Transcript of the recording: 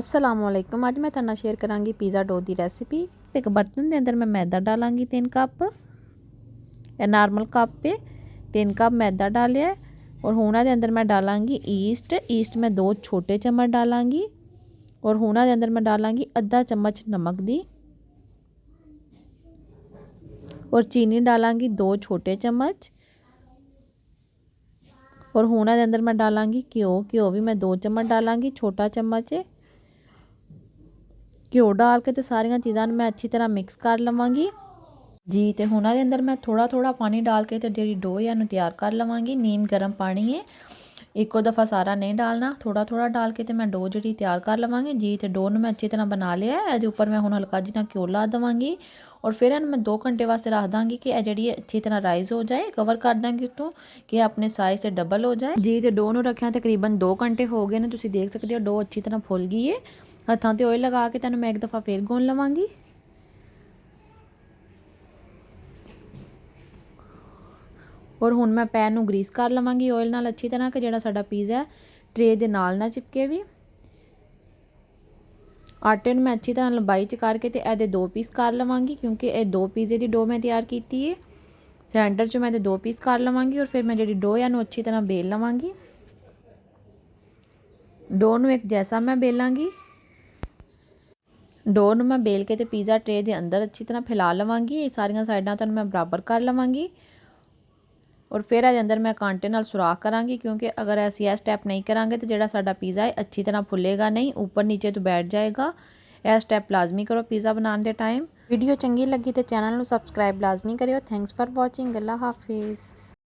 असलामुअलैकुम। अज मैं तुहाडे share करांगी pizza dough की रेसिपी। एक बर्तन के अंदर मैं मैदा डालांगी 3 कप, या नॉर्मल कप पे 3 कप मैदा डालिया है। और हुना के अंदर मैं डालांगी ईस्ट मैं 2 छोटे चम्मच डालांगी। और हुना के अंदर मैं डालांगी आधा चम्मच नमक दी। और चीनी डालांगी 2 छोटे चम्मच। और हुना के अंदर मैं डालांगी घ्यो भी मैं 2 चम्मच डालांगी, छोटा चम्मच है। घ्यो डाल के तो सारिया चीज़ों मैं अच्छी तरह मिक्स कर लवांगी जी। तो हुण दे अंदर मैं थोड़ा थोड़ा पानी डाल के तो जी डो है इन्हू तैयार कर लवांगी। नीम गर्म पानी है, एको दफ़ा सारा नहीं डालना, थोड़ा थोड़ा डाल के तो मैं डो जी तैयार कर लवांगी जी। तो डो मैं अच्छी तरह बना लिया है। ये उपर मैं हुण हल्का जिहा घ्यो ला देवांगी। और फिर इन्हू मैं 2 घंटे वास्ते रख दांगी कि यह जी अच्छी तरह राइज हो जाए। कवर कर देंगी उत्तों कि अपने साइज़ से डबल हो जाए जी। तो डो नू रखिया तकरीबन 2 घंटे हो गए ने। तुसीं देख सकते हो डो अच्छी तरह फुल गई है। हत्थों ते ऑयल लगा के तैनूं मैं एक दफ़ा फिर गूंद लवांगी। और हुण मैं पैन नूं ग्रीस कर लवांगी ऑयल नाल अच्छी तरह कि जिहड़ा साडा पिज़्ज़ा ट्रे दे नाल ना चिपके भी। आटे नूं मैं अच्छी तरह लंबाई च करके ते इहदे 2 पीस कर लवांगी, क्योंकि ये 2 पिज़्ज़े दी डो मैं तैयार कीती है। सेंटर च मैं 2 पीस कर लवांगी। और फिर मैं जिहड़ी डो है इहनूं अच्छी तरह बेल लवांगी। डो नूं एक जैसा मैं बेलांगी। डो नूं मैं बेल के ते पिज़्ज़ा ट्रे दे अंदर अच्छी तरह फैला लवांगी। सारियां साइडां तो मैं बराबर कर लवांगी। और फिर ये अंदर मैं कांटे नाल सुराख करांगी, क्योंकि अगर असीं यह स्टैप नहीं करांगे तो जिहड़ा साडा पिज़्ज़ा है अच्छी तरह फुलेगा नहीं, ऊपर नीचे तो बैठ जाएगा। यह स्टैप लाजमी करो पिज़्ज़ा बनाने के टाइम। वीडियो चंगी लगी तो चैनल नूं सबसक्राइब लाजमी करियो। Thanks for watching. अल्लाह हाफिज़।